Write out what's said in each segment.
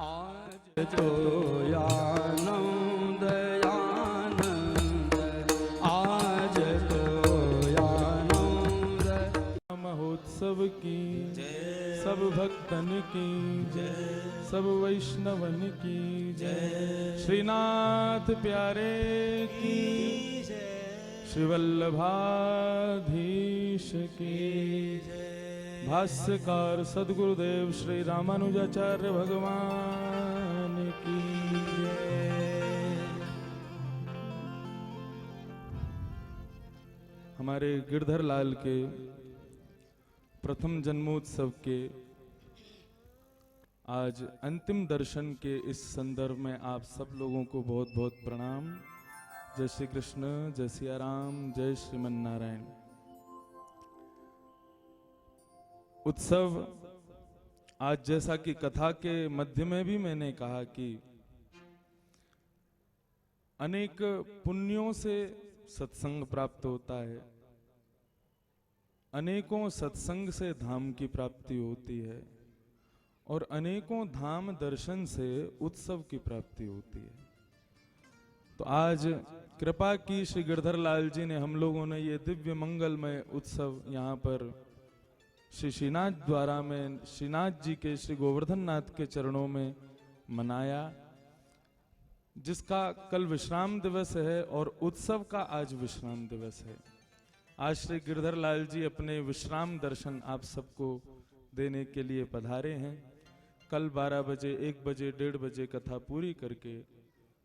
आज जो आनंद आनंद, आज तो आनंद। महोत्सव की सब भक्तन की सब वैष्णवन की श्रीनाथ प्यारे की श्री वल्लभाधीश की भाष्यकार सद्गुरुदेव श्री रामानुजाचार्य भगवान की हमारे गिरधर लाल के प्रथम जन्मोत्सव के आज अंतिम दर्शन के इस संदर्भ में आप सब लोगों को बहुत बहुत प्रणाम। जय श्री कृष्ण, जय सिया राम, जय श्रीमन नारायण। उत्सव आज जैसा कि कथा के मध्य में भी मैंने कहा कि अनेक पुण्यों से सत्संग प्राप्त होता है, अनेकों सत्संग से धाम की प्राप्ति होती है और अनेकों धाम दर्शन से उत्सव की प्राप्ति होती है। तो आज कृपा की श्री गिरधर लाल जी ने हम लोगों ने ये दिव्य मंगलमय उत्सव यहाँ पर श्री श्रीनाथ द्वारा में श्रीनाथ जी के श्री गोवर्धन नाथ के चरणों में मनाया, जिसका कल विश्राम दिवस है और उत्सव का आज विश्राम दिवस है। आज श्री गिरधर लाल जी अपने विश्राम दर्शन आप सबको देने के लिए पधारे हैं। कल 12 बजे, 1 बजे, 1:30 बजे कथा पूरी करके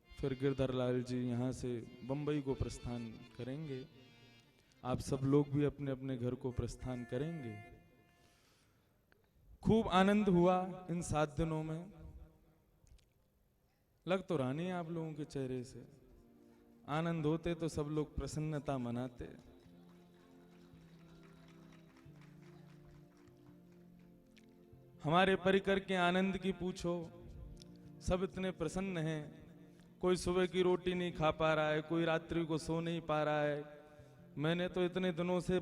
फिर गिरधर लाल जी यहाँ से बंबई को प्रस्थान करेंगे। आप सब लोग भी अपने अपने घर को प्रस्थान करेंगे। खूब आनंद हुआ इन 7 दिनों में। लग तो रहा नहीं आप लोगों के चेहरे से। आनंद होते तो सब लोग प्रसन्नता मनाते। हमारे परिकर के आनंद की पूछो, सब इतने प्रसन्न हैं। कोई सुबह की रोटी नहीं खा पा रहा है, कोई रात्रि को सो नहीं पा रहा है। मैंने तो इतने दिनों से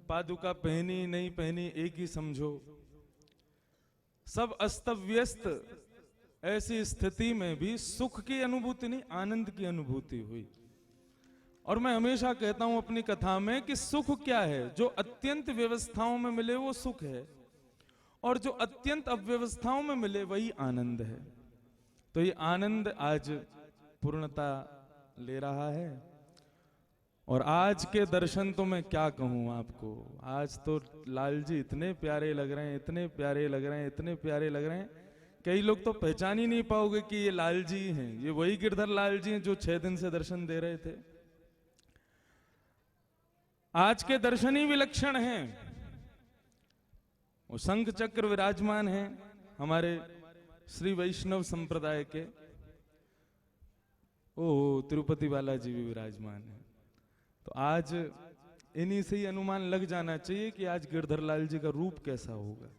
पादुका पहनी नहीं पहनी, एक ही समझो। सब अस्त व्यस्त, ऐसी स्थिति में भी सुख की अनुभूति नहीं, आनंद की अनुभूति हुई। और मैं हमेशा कहता हूं अपनी कथा में कि सुख क्या है? जो अत्यंत व्यवस्थाओं में मिले वो सुख है, और जो अत्यंत अव्यवस्थाओं में मिले वही आनंद है। तो ये आनंद आज पूर्णता ले रहा है। और आज के दर्शन तो मैं क्या कहूं आपको, आज तो लाल जी इतने प्यारे लग रहे हैं, इतने प्यारे लग रहे हैं, इतने प्यारे लग रहे हैं। कई लोग तो पहचान ही नहीं पाओगे कि ये लाल जी हैं, ये वही गिरधर लाल जी हैं जो 6 दिन से दर्शन दे रहे थे। आज के दर्शन ही विलक्षण हैं। वो शंख चक्र विराजमान है हमारे श्री वैष्णव संप्रदाय के। ओ तिरुपति बालाजी भी विराजमान है। तो आज इन्हीं से ही अनुमान लग जाना चाहिए कि आज गिरधर लाल जी का रूप कैसा होगा।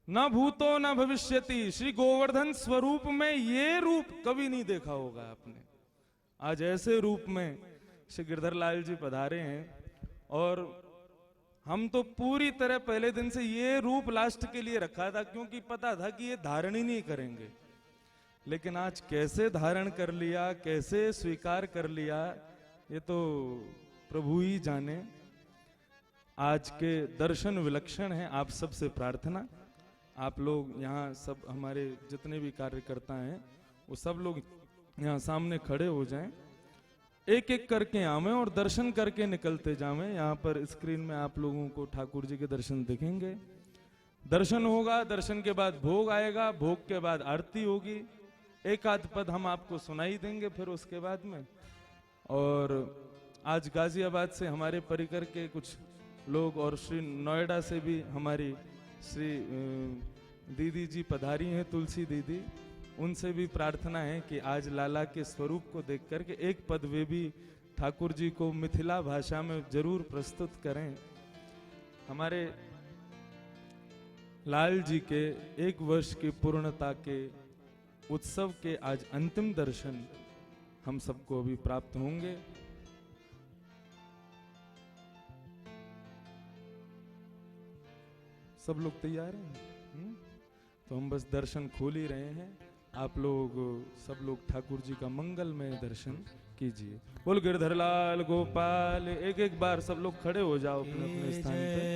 न भूतो न भविष्यति, श्री गोवर्धन स्वरूप में ये रूप कभी नहीं देखा होगा आपने। आज ऐसे रूप में श्री गिरधर लाल जी पधारे हैं। और हम तो पूरी तरह पहले दिन से ये रूप लास्ट के लिए रखा था, क्योंकि पता था कि ये धारण ही नहीं करेंगे। लेकिन आज कैसे धारण कर लिया, कैसे स्वीकार कर लिया, ये तो प्रभु ही जाने। आज के दर्शन विलक्षण हैं। आप सबसे प्रार्थना, आप लोग यहाँ सब हमारे जितने भी कार्यकर्ता हैं वो सब लोग यहाँ सामने खड़े हो जाएं, एक एक करके आवें और दर्शन करके निकलते जावें। यहाँ पर स्क्रीन में आप लोगों को ठाकुर जी के दर्शन दिखेंगे। दर्शन होगा, दर्शन के बाद भोग आएगा, भोग के बाद आरती होगी। एक आध पद हम आपको सुनाई देंगे फिर उसके बाद में। और आज गाजियाबाद से हमारे परिकर के कुछ लोग और श्री नोएडा से भी हमारी श्री दीदी जी पधारी हैं, तुलसी दीदी। उनसे भी प्रार्थना है कि आज लाला के स्वरूप को देख करके एक पद वे भी ठाकुर जी को मिथिला भाषा में जरूर प्रस्तुत करें। हमारे लाल जी के 1 वर्ष की पूर्णता के उत्सव के आज अंतिम दर्शन हम सबको अभी प्राप्त होंगे। सब लोग तैयार हैं? तो हम बस दर्शन खोल ही रहे हैं। आप लोग सब लोग ठाकुर जी का मंगलमय दर्शन कीजिए। बोल गिरधरलाल गोपाल। एक एक बार सब लोग खड़े हो जाओ अपने अपने स्थान पे।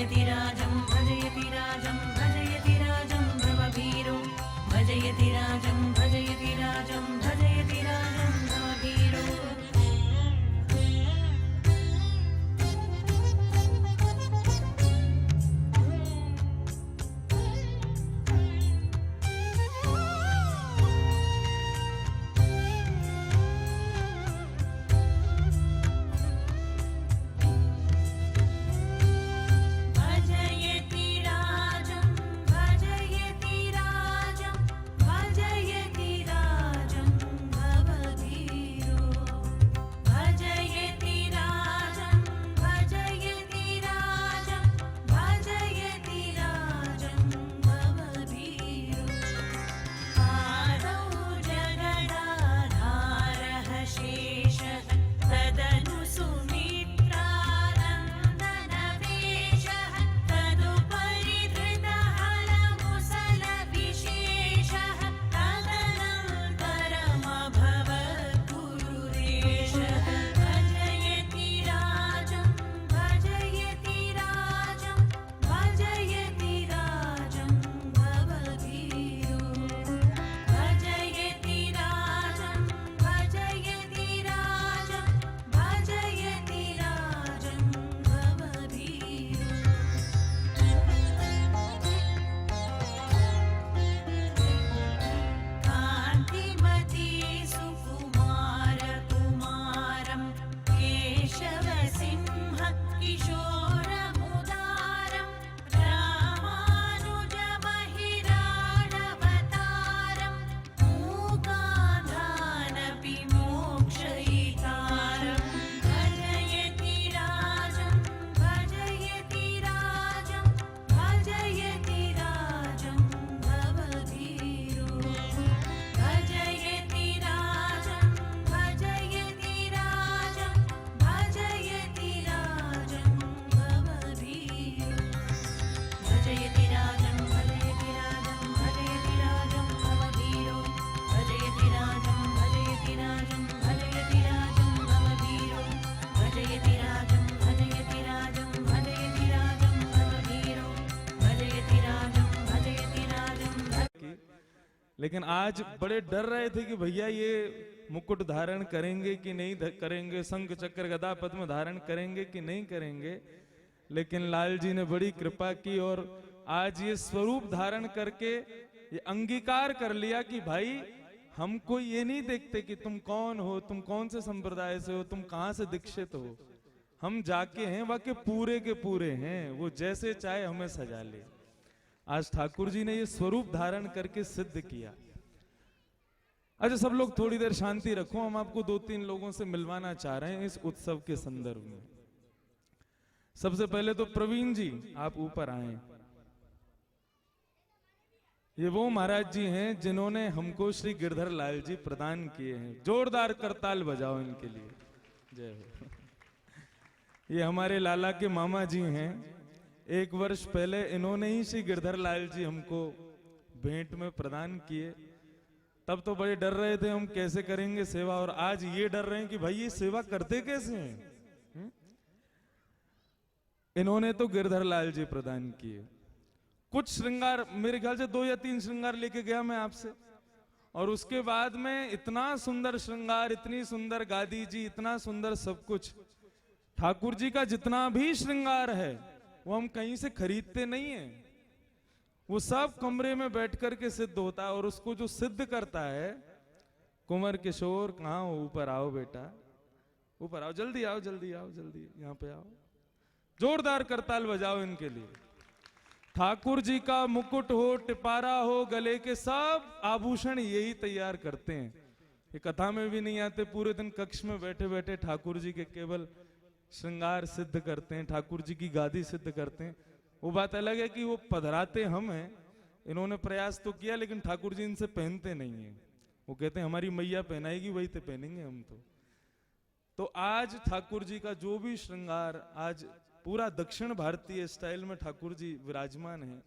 भजयति राजं भजयति राजं भजयति राजं भवभीरो भजयति राजं भजयति राजं भजयति राजं भवभीरो भजयति राजं भजयति राजं भजयति राजं भवधीरो भजयति राजं भजयति राजं भजयति राजं भवधीरो आदौ जगदाधारः शेषः तदनु सुमित्रानन्दनवेशः तदुपरि धृतहलमुसलविशेषः तदनन्तरमभवत् गुरुरेशः भजयति राजं भजयति राजं भजयति राजं भवधीरो भजयति राजं भजयति राजं भजयति राजं भवधीरो कान्तिमती सुकुमारकुमारं केशवसिंह किशोरमुदारं रामानुजमहिराणवतारं मूकान्धानपि मोक्षयितारं भजयति राजं भजयति राजं भजयति राजं भवधीरो भजयति राजं भजयति राजं भजयति राजं भवधीरो भजयति राजं भजयति राजं भजयति राजं भवधीरो भजयति राजं भजयति राजं भजयति राजं भवधीरो भजयति राजं भजयति राजं भजयति राजं भवधीरो भजयति राजं भजयति राजं की। लेकिन आज बड़े डर रहे थे कि भैया ये मुकुट धारण करेंगे कि नहीं करेंगे, शंख चक्र गदा पद्म धारण करेंगे कि नहीं करेंगे। लेकिन लाल जी ने बड़ी कृपा की और आज ये स्वरूप धारण करके ये अंगीकार कर लिया कि भाई हमको ये नहीं देखते कि तुम कौन हो, तुम कौन से संप्रदाय से हो, तुम कहां से दीक्षित हो। हम जाके हैं वह के पूरे हैं, वो जैसे चाहे हमें सजा ले। आज ठाकुर जी ने ये स्वरूप धारण करके सिद्ध किया। अच्छा सब लोग थोड़ी देर शांति रखो, हम आपको 2-3 लोगों से मिलवाना चाह रहे हैं इस उत्सव के संदर्भ में। सबसे पहले तो प्रवीण जी आप ऊपर आए। ये वो महाराज जी हैं जिन्होंने हमको श्री गिरधर लाल जी प्रदान किए हैं। जोरदार करताल बजाओ इनके लिए, जय हो। ये हमारे लाला के मामा जी हैं। 1 वर्ष पहले इन्होंने ही श्री गिरधर लाल जी हमको भेंट में प्रदान किए। तब तो बड़े डर रहे थे हम कैसे करेंगे सेवा, और आज ये डर रहे हैं कि भाई ये सेवा करते कैसे हैं। इन्होंने तो गिरधर लाल जी प्रदान किए। कुछ श्रृंगार मेरे ख्याल से 2 या 3 श्रृंगार लेके गया मैं आपसे, और उसके बाद में इतना सुंदर श्रृंगार, इतनी सुंदर गादी जी, इतना सुंदर सब कुछ। ठाकुर जी का जितना भी श्रृंगार है वो हम कहीं से खरीदते नहीं है, वो सब कमरे में बैठ करके सिद्ध होता है। और उसको जो सिद्ध करता है कुंवर किशोर, कहाँ हो? ऊपर आओ बेटा, ऊपर आओ, जल्दी आओ, जल्दी आओ, जल्दी यहाँ पे आओ। जोरदार करताल बजाओ इनके लिए। ठाकुर जी का मुकुट हो, टिपारा हो, गले के सब आभूषण यही तैयार करते हैं। ये कथा में भी नहीं आते, पूरे दिन कक्ष में बैठे बैठे ठाकुर जी के केवल श्रृंगार सिद्ध करते हैं, ठाकुर जी की गादी सिद्ध करते हैं। वो बात अलग है कि वो पधराते हम हैं, इन्होंने प्रयास तो किया लेकिन ठाकुर जी इनसे पहनते नहीं है। वो कहते हैं हमारी मैया पहनाएगी वही तो पहनेंगे हम तो आज ठाकुर जी का जो भी श्रृंगार, आज पूरा दक्षिण भारतीय स्टाइल में ठाकुर जी विराजमान है।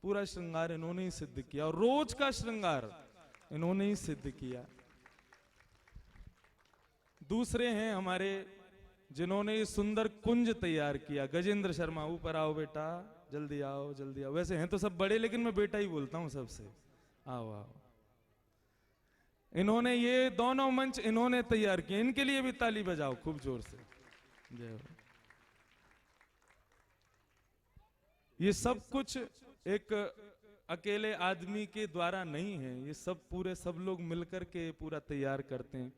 पूरा श्रृंगार इन्होंने ही सिद्ध किया, और रोज का श्रृंगार इन्होंने ही सिद्ध किया। दूसरे हैं हमारे जिन्होंने ये सुंदर कुंज तैयार किया। गजेंद्र शर्मा, ऊपर आओ बेटा, जल्दी आओ जल्दी आओ। वैसे हैं तो सब बड़े, लेकिन मैं बेटा ही बोलता हूं सबसे। आओ आओ। इन्होंने ये दोनों मंच इन्होंने तैयार किए, इनके लिए भी ताली बजाओ खूब जोर से। जय हो। ये सब कुछ एक अकेले आदमी के द्वारा नहीं है, ये सब पूरे सब लोग मिलकर के पूरा तैयार करते हैं।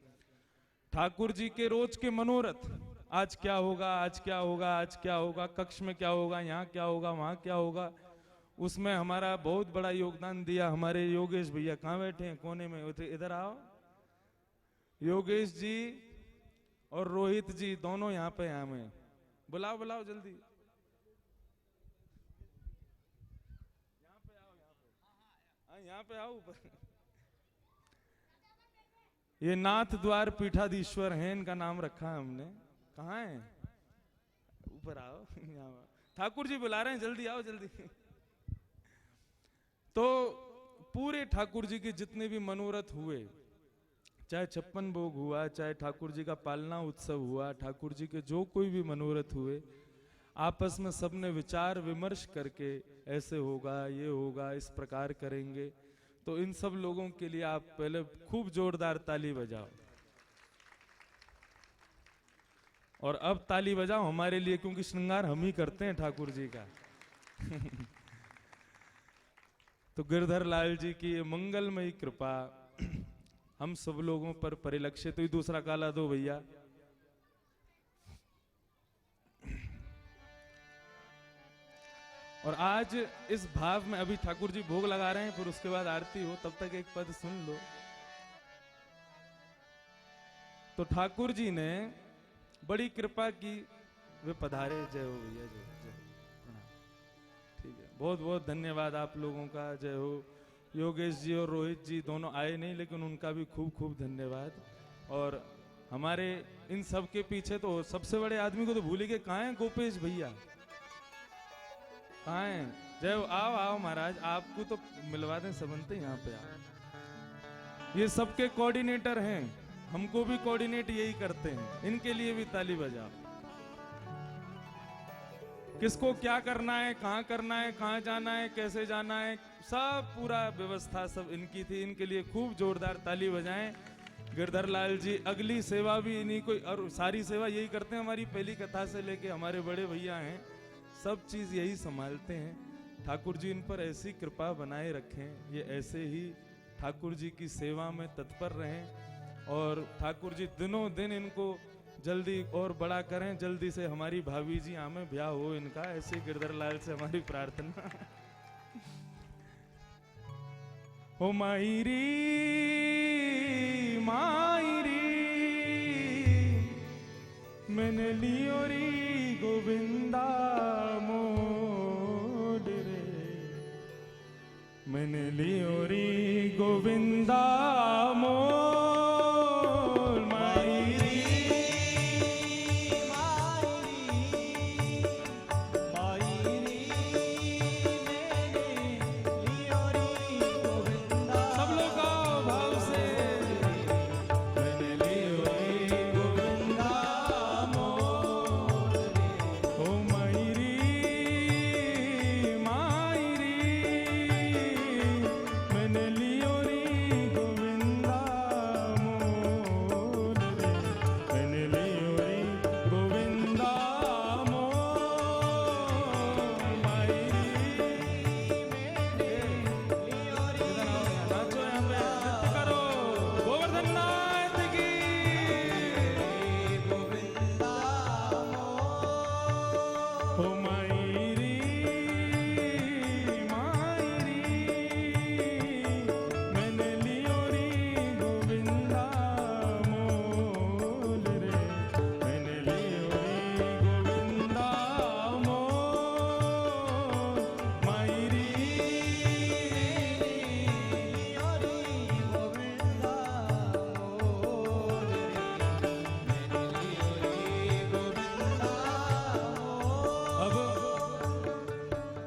ठाकुर जी के रोज के मनोरथ, आज क्या होगा, आज क्या होगा, आज क्या होगा, कक्ष में क्या होगा, यहाँ क्या होगा, वहां क्या होगा, उसमें हमारा बहुत बड़ा योगदान दिया हमारे योगेश भैया। कहाँ बैठे हैं? कोने में। इधर आओ। योगेश जी और रोहित जी दोनों यहाँ पे हैं। हमें बुलाओ बुलाओ जल्दी। यहाँ पे आओ ऊपर। ये नाथ द्वार पीठाधीश्वर हैं, इनका नाम रखा है हमने। कहाँ है? ऊपर आओ। यहाँ ठाकुर जी बुला रहे हैं, जल्दी आओ जल्दी। तो पूरे ठाकुर जी के जितने भी मनोरथ हुए, चाहे 56 भोग हुआ, चाहे ठाकुर जी का पालना उत्सव हुआ, ठाकुर जी के जो कोई भी मनोरथ हुए, आपस में सबने विचार विमर्श करके ऐसे होगा, ये होगा, इस प्रकार करेंगे। तो इन सब लोगों के लिए आप पहले खूब जोरदार ताली बजाओ। और अब ताली बजाओ हमारे लिए, क्योंकि श्रृंगार हम ही करते हैं ठाकुर जी का। तो गिरधर लाल जी की मंगलमयी कृपा हम सब लोगों पर परिलक्षित हुई। दूसरा काला दो भैया। और आज इस भाव में अभी ठाकुर जी भोग लगा रहे हैं, फिर उसके बाद आरती हो, तब तक एक पद सुन लो। तो ठाकुर जी ने बड़ी कृपा की, वे पधारे। जय हो भैया, जय जय। ठीक है, बहुत बहुत धन्यवाद आप लोगों का। जय हो। योगेश जी और रोहित जी दोनों आए नहीं, लेकिन उनका भी खूब खूब धन्यवाद। और हमारे इन सब के पीछे तो सबसे बड़े आदमी को तो भूल ही गए। कहाँ हैं गोपेश भैया? कहाँ हैं? जय हो। आओ आओ महाराज, आपको तो मिलवा दें सबंते, यहाँ पे आओ। ये सबके कोऑर्डिनेटर हैं, हमको भी कोऑर्डिनेट यही करते हैं। इनके लिए भी ताली बजाओ। किसको क्या करना है, कहाँ करना है, कहाँ जाना है, कैसे जाना है, सब पूरा व्यवस्था सब इनकी थी। इनके लिए खूब जोरदार ताली बजाएं। गिरधर लाल जी अगली सेवा भी इन्हीं को, और सारी सेवा यही करते हैं। हमारी पहली कथा से लेके हमारे बड़े भैया हैं, सब चीज यही संभालते हैं। ठाकुर जी इन पर ऐसी कृपा बनाए रखें, ये ऐसे ही ठाकुर जी की सेवा में तत्पर रहें। और ठाकुर जी दिनों दिन इनको जल्दी और बड़ा करें, जल्दी से हमारी भाभी जी हमें ब्याह हो इनका। ऐसे गिरधर लाल से हमारी प्रार्थना। ओ मायरी मायरी मैंने लियो री गोविंदा मोड रे, मैंने लियो री गोविंदा मोड।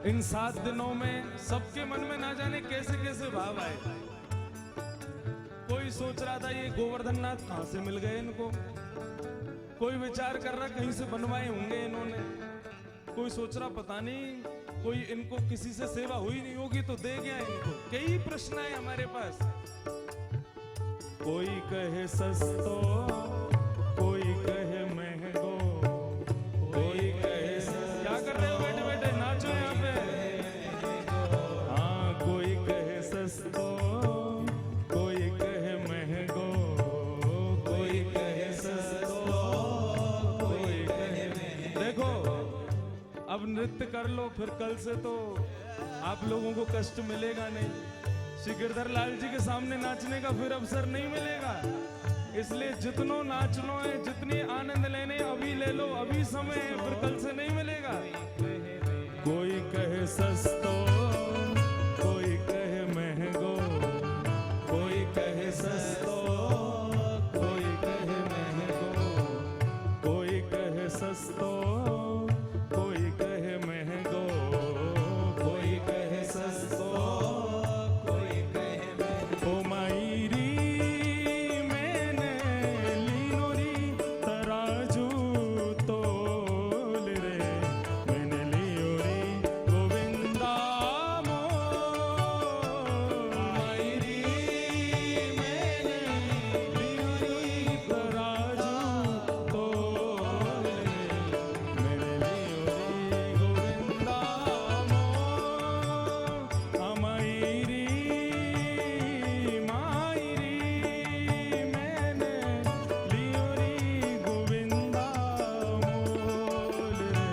इन 7 दिनों में सबके मन में ना जाने कैसे कैसे भाव आए। कोई सोच रहा था ये गोवर्धन नाथ कहां से मिल गए इनको, कोई विचार कर रहा कहीं से बनवाए होंगे इन्होंने, कोई सोच रहा पता नहीं कोई इनको किसी से सेवा हुई नहीं होगी तो दे गया इनको। कई प्रश्न है हमारे पास। कोई कहे सस्तो, कोई कहे महंगो, कोई कहे क्या कर रहे हो बैठे बैठे, नाचो यहाँ पे। हाँ कोई कहे सस्तो, कोई कहे महंगो, कोई कहे सस्तो, कोई कहे महंगो। देखो अब नृत्य कर लो, फिर कल से तो आप लोगों को कष्ट मिलेगा नहीं। श्री गिरधर लाल जी के सामने नाचने का फिर अवसर नहीं मिलेगा। इसलिए जितनो नाचनो है, जितनी आनंद लेने अभी ले लो, अभी समय है, फिर कल से नहीं मिलेगा। कोई कहे सस्तो, कोई कहे महंगो, कोई कहे सस्तो, कोई कहे महंगो, कोई कहे सस्तो, कोई कहे महंगो, कोई कहे सस्तो, कोई कहे महंगो। ओ मायरी मैंने लीनो री तराजू तोल रे, मैंने लियो री गोविंदा मोल। मायरी मैंने लियो री तराजू तोल रे, मैंने लियो री गोविंदा मोल। अमायरी मायरी मैंने लियो री गोविंदा मोल रे,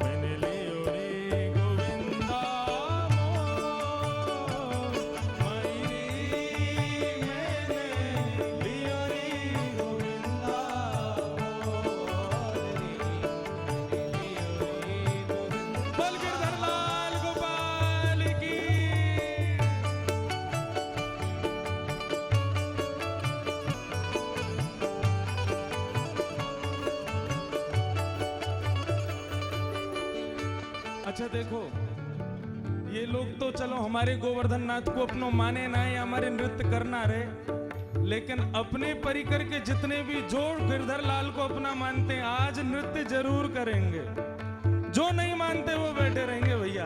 मैंने लियो री गोविंदा मोल। मायरी मैंने लियो री गोविंदा मोल। बोल गिरधर लाल गोपाल की। अच्छा देखो, ये लोग तो चलो हमारे गोवर्धन नाथ को अपनो माने ना या हमारे नृत्य करना रहे, लेकिन अपने परिकर के जितने भी जो गिरधर लाल को अपना मानते हैं आज नृत्य जरूर करेंगे। जो नहीं मानते वो बैठे रहेंगे भैया।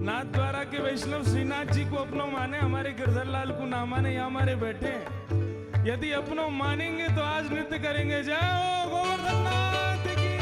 नाथ द्वारा के वैष्णव श्रीनाथ जी को अपनो माने, हमारे गिरधर लाल को ना माने या हमारे बैठे हैं। यदि अपनो मानेंगे तो आज नृत्य करेंगे। जय हो गोवर्धन नाथ की।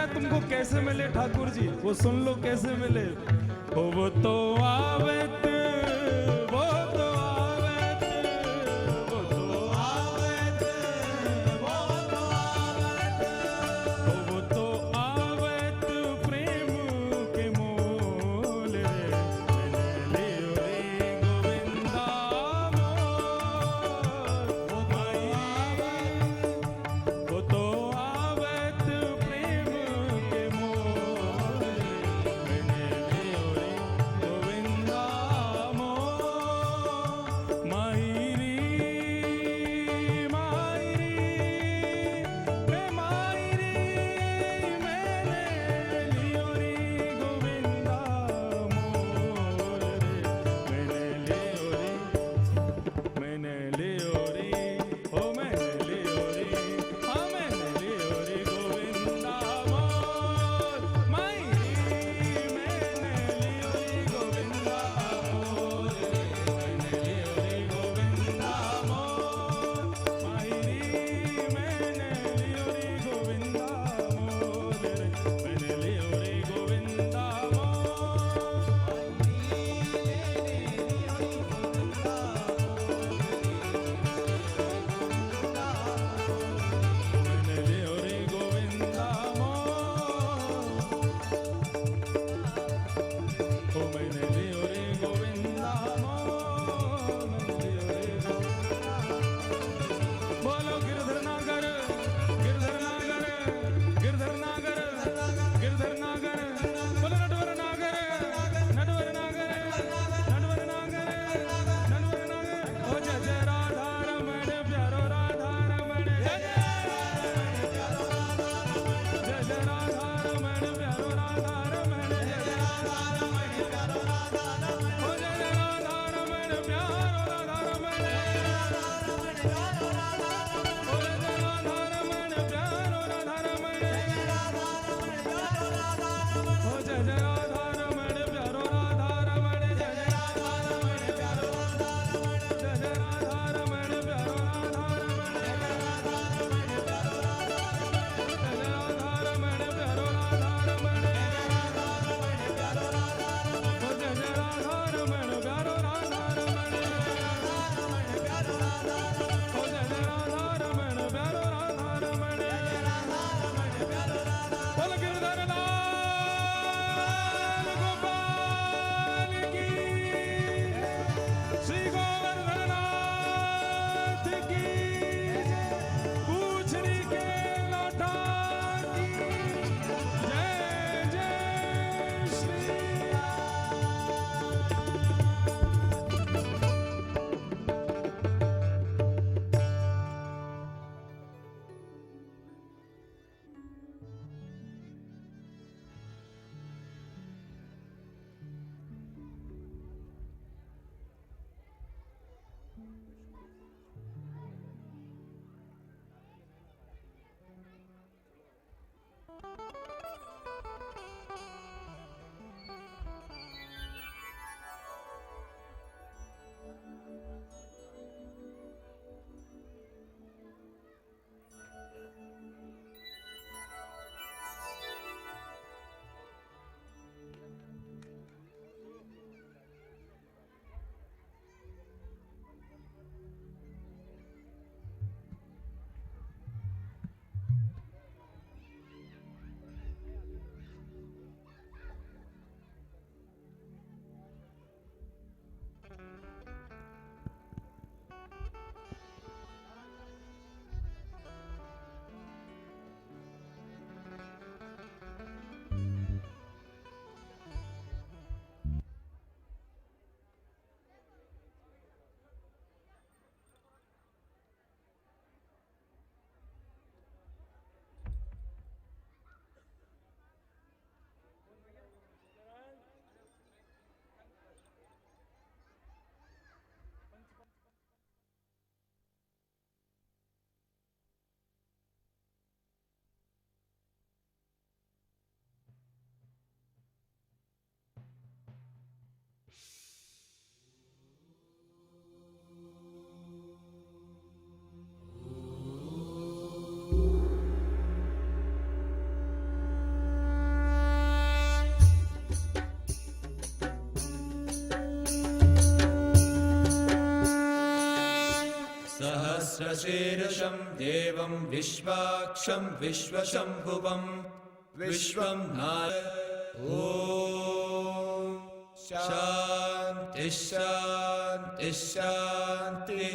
ना तुमको कैसे मिले ठाकुर जी, वो सुन लो कैसे मिले। ओ वो तो आवत, वो तो आवत, वो तो आवत, वो तो आवत, वो तो आवत प्रेम के मोल रे, मैंने लियो रे गोविंदा मोल। वो तो आवत, वो तो आवत प्रेम के मोल रे, मैंने लियो रे गोविंदा शीर्षं देवं विश्वाक्षं विश्वशम्भुवं विश्वं नारायण। ॐ शान्ति शान्ति शान्ति।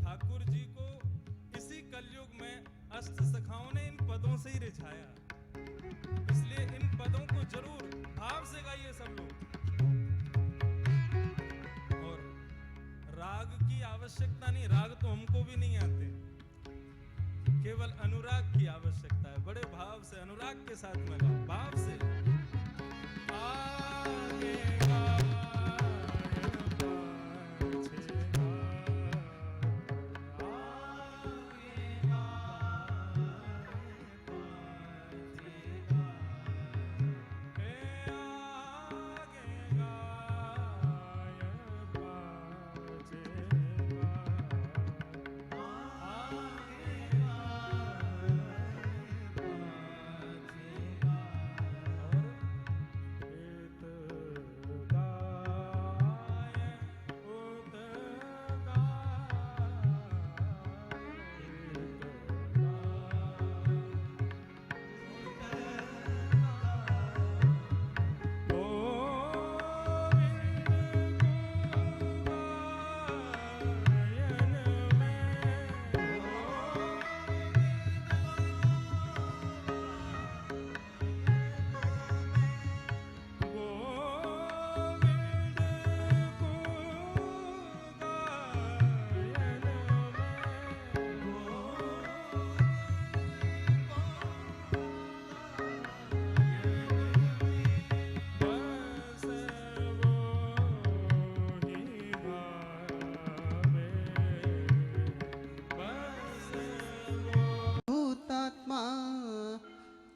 ठाकुर जी को इसी कलयुग में अष्ट सखाओं ने इन पदों से ही रिझाया, इसलिए इन पदों को जरूर भाव से गाइए सब लोग। और राग की आवश्यकता नहीं, राग तो हमको भी नहीं आते, केवल अनुराग की आवश्यकता है। बड़े भाव से अनुराग के साथ में गाओ, भाव से। आगे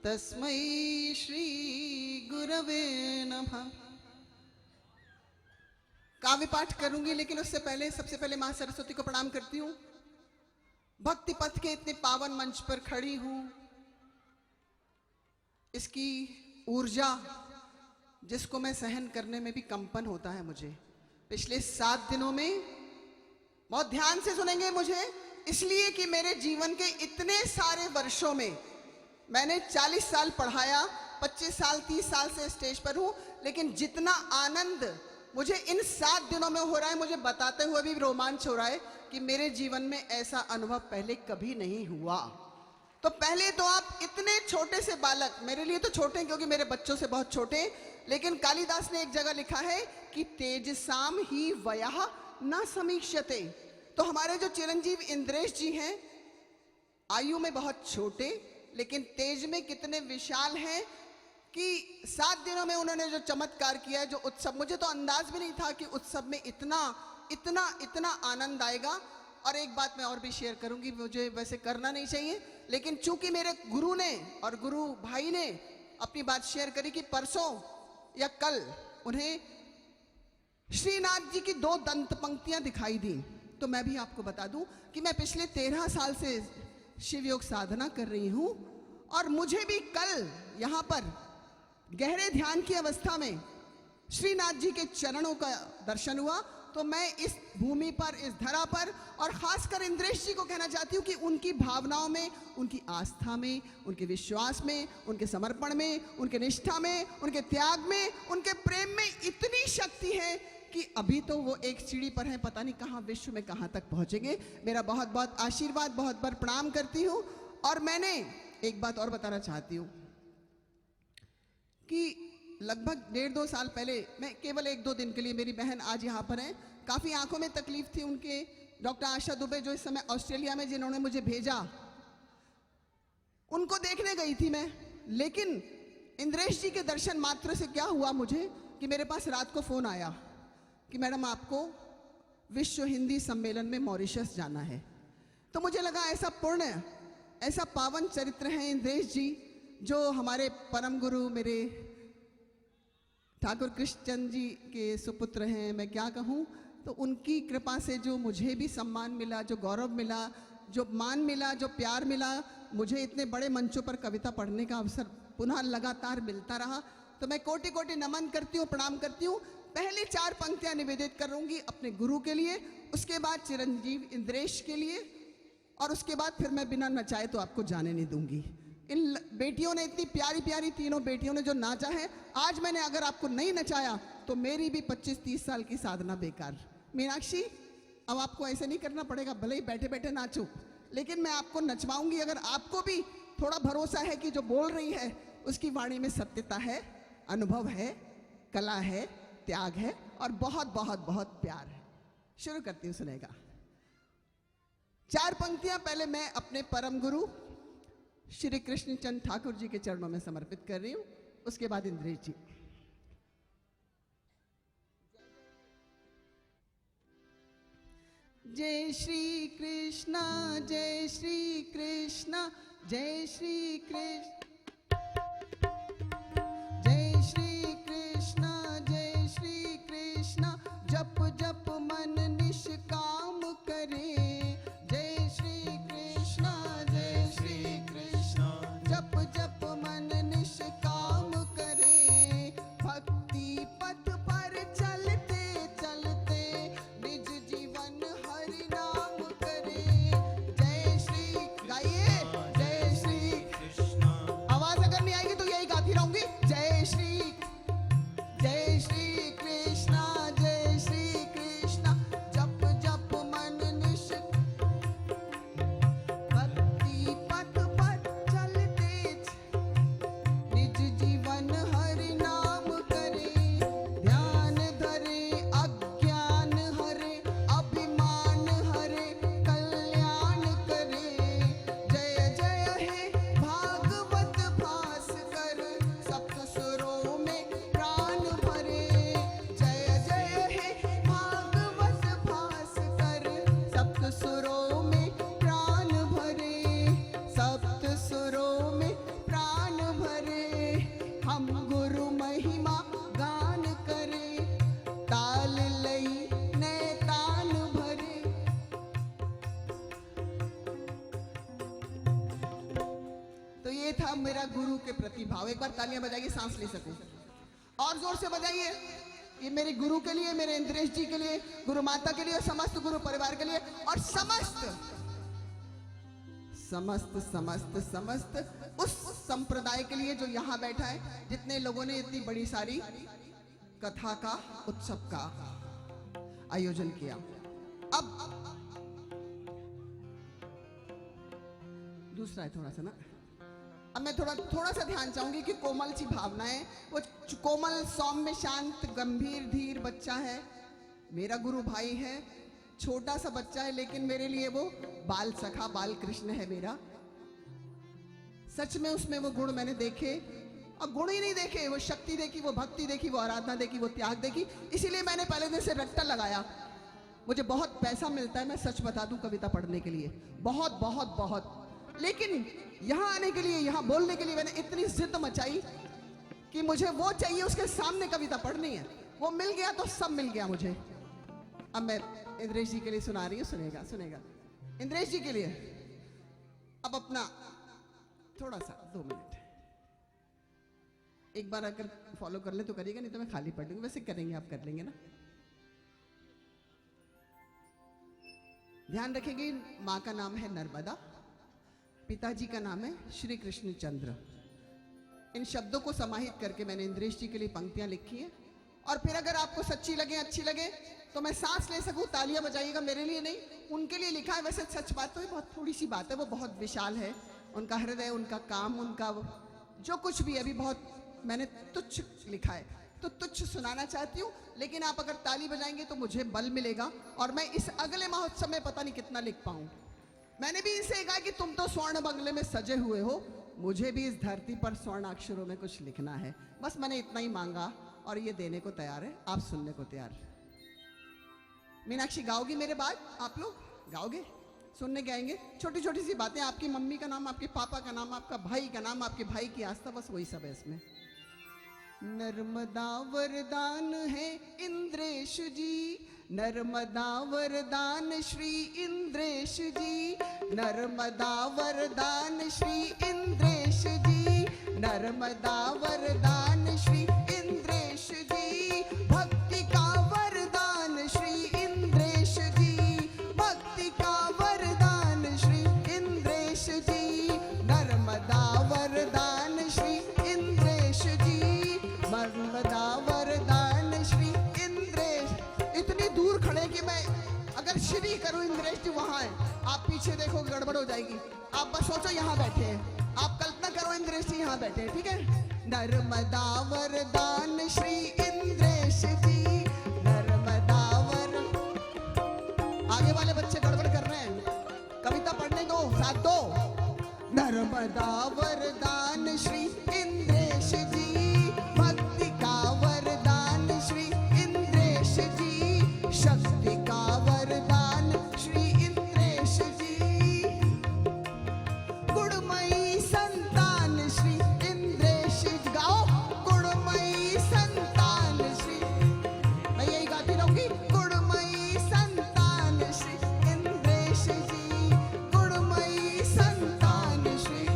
तस्मै श्री गुरवे नमः। काव्य पाठ करूंगी, लेकिन उससे पहले सबसे पहले मां सरस्वती को प्रणाम करती हूँ। भक्ति पथ के इतने पावन मंच पर खड़ी हूँ, इसकी ऊर्जा जिसको मैं सहन करने में भी कंपन होता है मुझे। पिछले 7 दिनों में बहुत ध्यान से सुनेंगे मुझे, इसलिए कि मेरे जीवन के इतने सारे वर्षों में मैंने 40 साल पढ़ाया, 25 साल 30 साल से स्टेज पर हूं, लेकिन जितना आनंद मुझे इन 7 दिनों में हो रहा है, मुझे बताते हुए भी रोमांच हो रहा है कि मेरे जीवन में ऐसा अनुभव पहले कभी नहीं हुआ। तो पहले तो आप इतने छोटे से बालक, मेरे लिए तो छोटे क्योंकि मेरे बच्चों से बहुत छोटे, लेकिन कालिदास ने एक जगह लिखा है कि तेजसाम ही वयः न समीक्षते। तो हमारे जो चिरंजीव इंद्रेश जी हैं, आयु में बहुत छोटे लेकिन तेज में कितने विशाल हैं कि 7 दिनों में उन्होंने जो चमत्कार किया है, जो उत्सव, मुझे तो अंदाज भी नहीं था कि उत्सव में इतना इतना इतना आनंद आएगा। और एक बात मैं और भी शेयर करूंगी, मुझे वैसे करना नहीं चाहिए, लेकिन चूंकि मेरे गुरु ने और गुरु भाई ने अपनी बात शेयर करी कि परसों या कल उन्हें श्रीनाथ जी की 2 दंत पंक्तियां दिखाई दी, तो मैं भी आपको बता दूं कि मैं पिछले 13 साल से शिव योग साधना कर रही हूं, और मुझे भी कल यहां पर गहरे ध्यान की अवस्था में श्रीनाथ जी के चरणों का दर्शन हुआ तो मैं इस भूमि पर, इस धरा पर, और खासकर इंद्रेश जी को कहना चाहती हूँ कि उनकी भावनाओं में, उनकी आस्था में, उनके विश्वास में, उनके समर्पण में, उनके निष्ठा में, उनके त्याग में, उनके प्रेम में इतनी शक्ति है कि अभी तो वो एक सीढ़ी पर हैं, पता नहीं कहाँ विश्व में कहाँ तक पहुँचेंगे। मेरा बहुत बहुत आशीर्वाद, बहुत बार प्रणाम करती हूँ। और मैंने एक बात और बताना चाहती हूँ कि लगभग 1.5-2 साल पहले, मैं केवल 1-2 दिन के लिए, मेरी बहन आज यहाँ पर है, काफ़ी आंखों में तकलीफ थी उनके, डॉक्टर आशा दुबे जो इस समय ऑस्ट्रेलिया में, जिन्होंने मुझे भेजा, उनको देखने गई थी मैं। लेकिन इंद्रेश जी के दर्शन मात्र से क्या हुआ मुझे कि मेरे पास रात को फ़ोन आया कि मैडम आपको विश्व हिंदी सम्मेलन में मॉरिशस जाना है। तो मुझे लगा ऐसा पुण्य, ऐसा पावन चरित्र है इंद्रेश जी, जो हमारे परम गुरु मेरे ठाकुर कृष्णचंद जी के सुपुत्र हैं। मैं क्या कहूँ, तो उनकी कृपा से जो मुझे भी सम्मान मिला, जो गौरव मिला, जो मान मिला, जो प्यार मिला, मुझे इतने बड़े मंचों पर कविता पढ़ने का अवसर पुनः लगातार मिलता रहा। तो मैं कोटि कोटि नमन करती हूँ, प्रणाम करती हूँ। पहले 4 पंक्तियाँ निवेदित करूँगी अपने गुरु के लिए, उसके बाद चिरंजीव इंद्रेश के लिए, और उसके बाद फिर मैं बिना नचाए तो आपको जाने नहीं दूंगी। इन बेटियों ने, इतनी प्यारी प्यारी तीनों बेटियों ने जो नाचा है, आज मैंने अगर आपको नहीं नचाया तो मेरी भी 25-30 साल की साधना बेकार। मीनाक्षी, अब आपको ऐसे नहीं करना पड़ेगा, भले ही बैठे बैठे नाचो, लेकिन मैं आपको नचवाऊंगी अगर आपको भी थोड़ा भरोसा है कि जो बोल रही है उसकी वाणी में सत्यता है, अनुभव है, कला है, त्याग है और बहुत बहुत बहुत प्यार है। शुरू करती हूँ, सुनेगा। 4 पंक्तियां पहले मैं अपने परम गुरु श्री कृष्णचंद ठाकुर जी के चरणों में समर्पित कर रही हूं, उसके बाद इंद्रेश जी। जय श्री कृष्णा, जय श्री कृष्णा, जय श्री कृष्ण, जय श्री कृष्णा, जय श्री कृष्णा, जप जप मन निष्काम करे। जय श्री कृष्णा, जय श्री कृष्णा, जप जप मन निष्काम करे। भक्ति पथ पर चलते चलते निज जीवन हरि नाम करे। जय श्री, गाइए जय श्री कृष्णा। आवाज अगर नहीं आएगी तो यही गाती रहूंगी। जय श्री, जय श्री कृष्णा, जय श्री कृष्णा, जप जप मन निष्, भक्ति पथ पर चलते निज जीवन हरि नाम करे। ध्यान धरे अज्ञान हरे, अभिमान हरे, कल्याण करे। जय जय हे भागवत भास्कर, सप्त सुरों में प्राण भरे। जय जय हे भागवत भास्कर, सप्त सुरों में प्राण भरे, सप्त सुरों में प्राण भरे। हम गुरु महिमा गान करे, ताल लई नए तान भरे। तो ये था मेरा गुरु के प्रति भाव। एक बार तालियां बजाइए, सांस ले सकूं, और जोर से बजाइए। ये मेरे गुरु के लिए, मेरे इंद्रेश जी के लिए, गुरु माता के लिए, समस्त गुरु परिवार के लिए, और समस्त समस्त समस्त समस्त उस संप्रदाय के लिए जो यहाँ बैठा है, जितने लोगों ने इतनी बड़ी सारी कथा का, उत्सव का आयोजन किया। अब दूसरा है थोड़ा सा ना, अब मैं थोड़ा सा ध्यान चाहूंगी कि कोमल सी भावनाएं, वो कोमल सौम्य शांत गंभीर धीर बच्चा है, मेरा गुरु भाई है, छोटा सा बच्चा है, लेकिन मेरे लिए वो बाल सखा, बाल कृष्ण है मेरा। सच में उसमें वो गुण मैंने देखे, और गुण ही नहीं देखे, वो शक्ति देखी, वो भक्ति देखी, वो आराधना देखी, वो त्याग देखी। इसीलिए मैंने पहले दिन से रट्टा लगाया। मुझे बहुत पैसा मिलता है, मैं सच बता दूं, कविता पढ़ने के लिए, बहुत बहुत बहुत। लेकिन यहाँ आने के लिए, यहाँ बोलने के लिए मैंने इतनी जिद मचाई कि मुझे वो चाहिए, उसके सामने कविता पढ़नी है। वो मिल गया तो सब मिल गया मुझे। अब मैं इंद्रेश जी के लिए सुना रही हूँ, सुनेगा सुनेगा। इंद्रेश जी के लिए अब अपना थोड़ा सा 2 मिनट एक बार अगर फॉलो कर ले तो करिएगा, नहीं तो मैं खाली पढ़ लूंगी। वैसे करेंगे, आप कर लेंगे ना। ध्यान रखेंगे, माँ का नाम है नर्मदा, पिताजी का नाम है श्री कृष्ण चंद्र। इन शब्दों को समाहित करके मैंने इंद्रेश जी के लिए पंक्तियां लिखी हैं। और फिर अगर आपको सच्ची लगे, अच्छी लगे, तो मैं सांस ले सकूं, तालियां बजाइएगा। मेरे लिए नहीं, उनके लिए लिखा है। वैसे सच बात तो ये बहुत थोड़ी सी बात है, वो बहुत विशाल है, उनका हृदय, उनका काम, उनका जो कुछ भी अभी बहुत मैंने तुच्छ लिखा है, तो तुच्छ सुनाना चाहती हूँ। लेकिन आप अगर ताली बजाएंगे तो मुझे बल मिलेगा और मैं इस अगले महोत्सव में पता नहीं कितना लिख पाऊँ। मैंने भी इनसे कहा कि तुम तो स्वर्ण बंगले में सजे हुए हो, मुझे भी इस धरती पर स्वर्ण अक्षरों में कुछ लिखना है। बस मैंने इतना ही मांगा और ये देने को तैयार है, आप सुनने को तैयार। मीनाक्षी गाओगी मेरे बाद? आप लोग गाओगे? सुनने के आएंगे। छोटी छोटी सी बातें, आपकी मम्मी का नाम, आपके पापा का नाम, आपका भाई का नाम, आपके भाई की आस्था, बस वही सब है इसमें। नर्मदा वरदान है इंद्रेश जी, नर्मदा वरदान श्री इंद्रेश जी, नर्मदा वरदान श्री इंद्रेश जी, नर्मदा वरदान श्री इंद्रेश जी, भक्ति का वरदान श्री इंद्रेश जी, भक्ति का वरदान श्री इंद्रेश जी, नर्मदा वरदान श्री इंद्रेश जी, नर्मदा वरदान श्री इंद्रेश। इतनी दूर खड़े कि मैं अगर श्री करूं, इंद्रेश जी वहां है, आप पीछे देखो गड़बड़ हो जाएगी। आप बस सोचो यहाँ बैठे हैं, आप कल्पना करो इंद्रेश जी यहाँ बैठे हैं, ठीक है? नर्मदा वरदान श्री इंद्रेश जी, नर्मदा वर। आगे वाले बच्चे गड़बड़ कर रहे हैं, कविता पढ़ने दो, साथ दो। नर्मदा वरदान श्री इंद्रेश जी, भक्ति का वरदान श्री इंद्रेश जी, शक्ति का वरदान श्री इंद्रेश जी, गुणमयी संतान श्री इंद्रेश जी। गाओ, गुणमयी संतान श्री, मैं यही गाती रहूंगी। गुणमयी संतान श्री इंद्रेश जी, गुणमयी संतान श्री।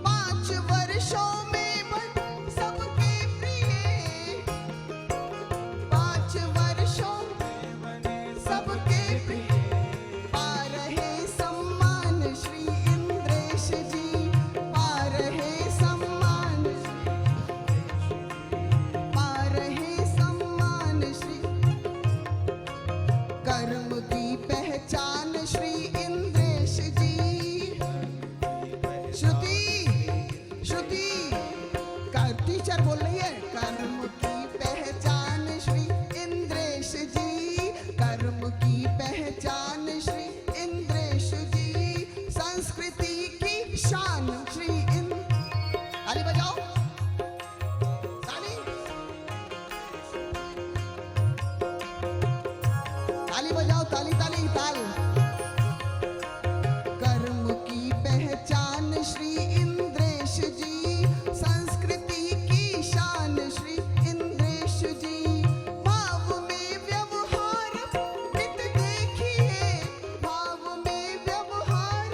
5 वर्षों में बन सबके प्रिय, 5 वर्षों सबके प्रिय, पा रहे सम्मान श्री इंद्रेश जी, पा रहे सम्मान, पा रहे सम्मान श्री। कर्म की पहचान श्री इंद्रेश जी, श्रुति श्रुति का टीचर बोल रही है। कर्म की पहचान श्री इंद्रेश जी, कर्म की पहचान श्री इंद्रेश जी, संस्कृति की शान श्री ताली बजाओ, ताली ताली बजाओ, ताली ताली ताल। कर्म की पहचान श्री इंद्रेश जी, संस्कृति की शान श्री इंद्रेश जी, भाव में व्यवहार नित देखिए, भाव में व्यवहार,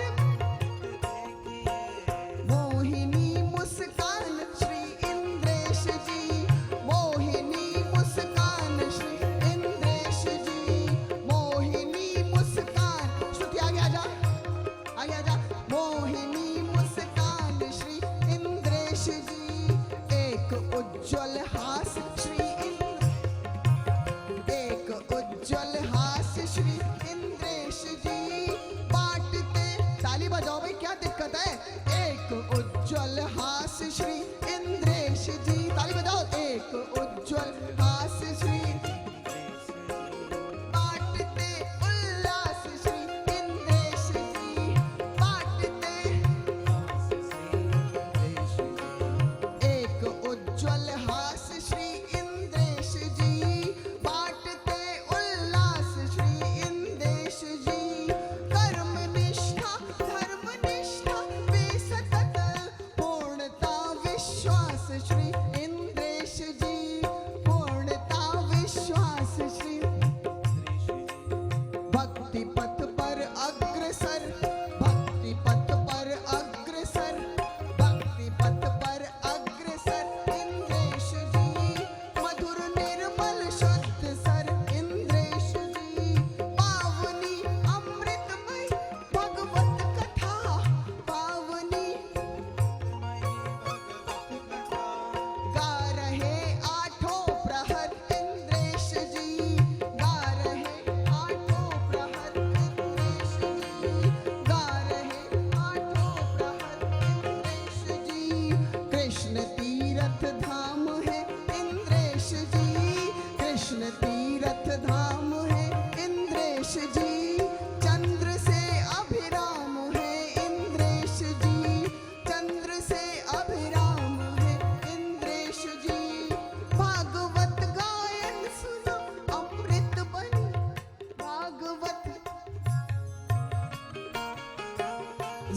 मोहिनी मुस्कान श्री इंद्रेश जी, मोहिनी मुस्कान श्री इंद्रेश जी, मोहिनी मुस्कान। श्रुति आगे आजा, आगे आजा। मोहिनी मुस्कान श्री इंद्रेश जी, एक उज्ज्वल हास श्री एक उज्ज्वल हास श्री इंद्रेश जी, बांटते। ताली बजाओ भाई, क्या दिक्कत है? एक उज्ज्वल हास श्री इंद्रेश जी, ताली बजाओ। एक उज्ज्वल हास श्री, बांटते उल्लास श्री इंद्रेश जी, बांटते। एक उज्ज्वल हास श्री इंद्रेश जी, बांटते उल्लास श्री इंद्रेश जी, कर्म निष्ठा धर्म निष्ठा कृष्ण तीरथ धाम है इंद्रेश जी, चंद्र से अभिराम है इंद्रेश जी, चंद्र से अभिराम है इंद्रेश जी। भागवत गायन सुना अमृत बनी, भागवत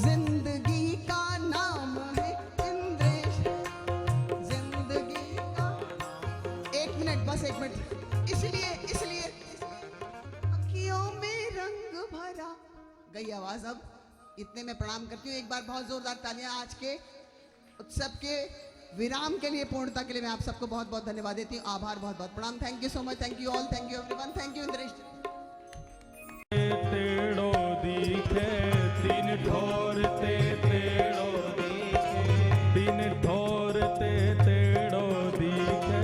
जिंदगी का नाम है इंद्रेश, जिंदगी का। एक मिनट, बस एक मिनट। इसलिए इसलिए अखियों में रंग भरा, गई आवाज। अब इतने में प्रणाम करती हूँ। एक बार बहुत जोरदार तालियां आज के उत्सव के विराम के लिए, पूर्णता के लिए मैं आप सबको बहुत बहुत धन्यवाद देती हूँ। आभार, बहुत बहुत प्रणाम। Thank you so much, thank you all, thank you everyone, thank you Indresh. तेड़ो दिखे तीन ठोर ते तेड़ो दिखे, तीन ठोर ते तेड़ो दिखे,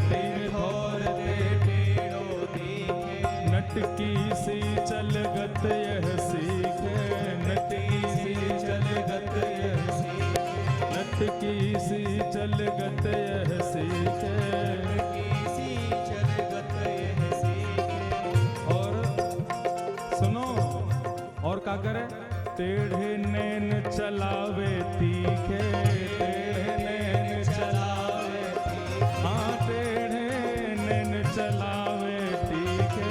तीन ठोर ते तेड़ो दिखे। नटकी सी चलगत यह सीखे, नटकी सी चलगत यह सीखे, नटकी सी चलगत यह सीखे, नटकी सी चलगत यह सीखे। और सुनो, और का करे? टेढ़े नैन चलावे तीखे, टेढ़े नैन चलावे तीखे, हाँ टेढ़े नैन चलावे तीखे,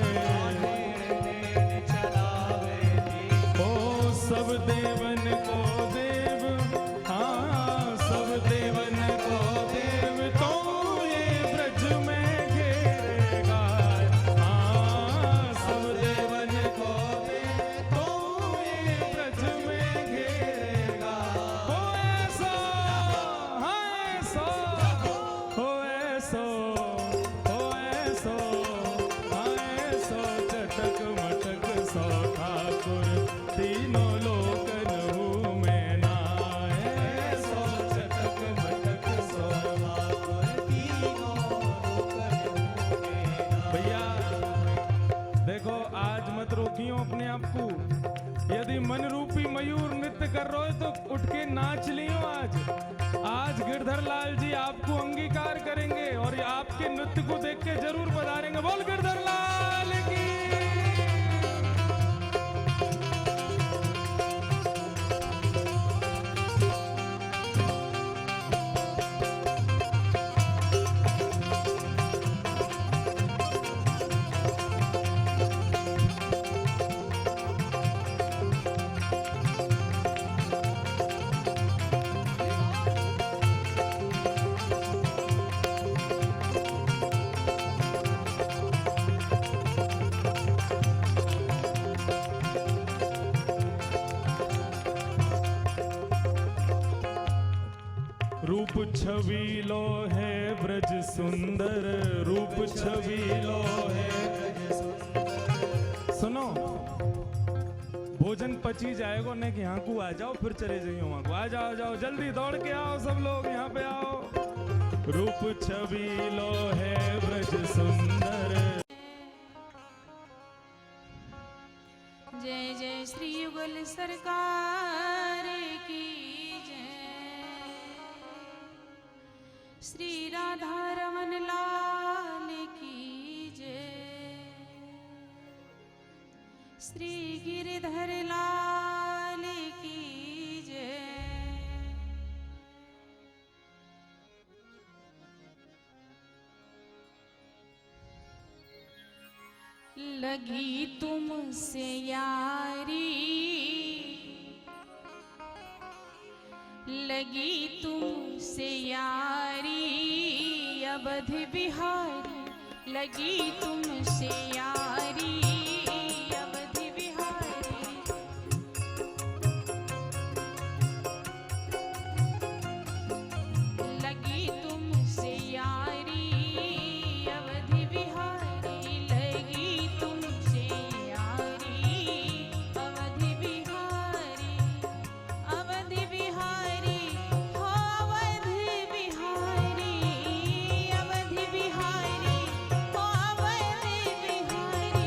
नैन चलावे तीखे। ओ सब देवन को देव, हाँ सब देवन को देव, तो ये ब्रज में घेरेगा, हाँ सब देवन को देव, तो ये ब्रज में घेरेगा। हो ऐसा, हाँ ऐसा, हो ऐसो, हो ऐसो, हाँ ऐसो, चटक मटक सो ठाकुर, तीनों लोकन हूँ मैं नाए, ऐसो चटक मटक सो ठाकुर, तीनों लोकन हूँ मैं नाए। भैया देखो, आज मत रोकियो अपने आप को। यदि मन रूपी मयूर नृत्य कर रहे हो तो उठ के नाच लियो। आज गिरधर लाल जी आपको अंगीकार करेंगे और आपके नृत्य को देख के जरूर पधारेंगे। बोल गिरधर लाल की। रूप छबीलो है ब्रज सुंदर, रूप छबीलो है ब्रज सुंदर। सुनो, भोजन पची जाएगा नहीं कि यहाँ को आ जाओ, फिर चले जाइए वहाँ को। आ जाओ, जाओ जल्दी दौड़ के आओ, सब लोग यहाँ पे आओ। रूप छबीलो है ब्रज सुंदर। जय जय श्री युगल सरकार की जय, श्री राधा रमन लाल की जय, श्री गिरिधर लाल की जय। लगी तुमसे यारी, लगी तुमसे यारी अवध बिहारी, लगी तुमसे यारी अवध बिहारी। लगी तुमसे यारी अवध बिहारी, लगी तुमसे यारी अवध बिहारी। अवध बिहारी हो अवध बिहारी, अवध बिहारी हो अवध बिहारी।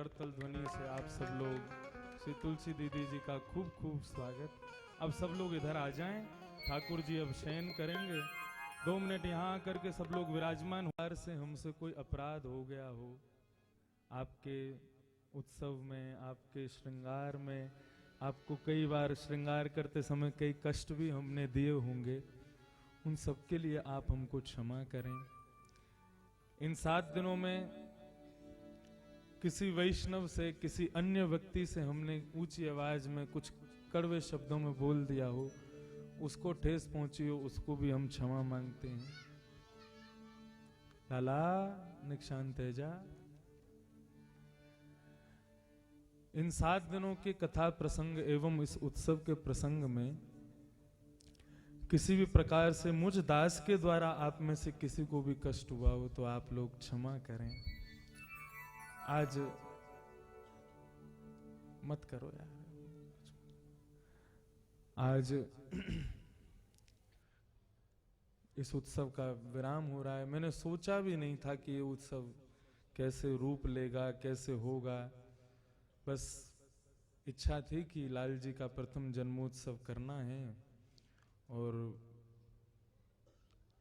करतल ध्वनि से आप सब लोग श्री तुलसी दीदी जी का खूब खूब स्वागत। अब सब लोग इधर आ जाएं, ठाकुर जी अब शयन करेंगे। 2 मिनट यहाँ आकर के सब लोग विराजमान हो। से हमसे कोई अपराध हो गया हो आपके उत्सव में, आपके श्रृंगार में, आपको कई बार श्रृंगार करते समय कई कष्ट भी हमने दिए होंगे, उन सब के लिए आप हमको क्षमा करें। इन 7 दिनों में किसी वैष्णव से, किसी अन्य व्यक्ति से हमने ऊंची आवाज में कुछ कड़वे शब्दों में बोल दिया हो, उसको ठेस पहुंची हो, उसको भी हम क्षमा मांगते हैं। लाला निक्षांत तेजा। इन 7 दिनों के कथा प्रसंग एवं इस उत्सव के प्रसंग में किसी भी प्रकार से मुझ दास के द्वारा आप में से किसी को भी कष्ट हुआ हो तो आप लोग क्षमा करें। आज मत करो यार। आज इस उत्सव का विराम हो रहा है। मैंने सोचा भी नहीं था कि ये उत्सव कैसे रूप लेगा, कैसे होगा। बस इच्छा थी कि लाल जी का प्रथम जन्मोत्सव करना है। और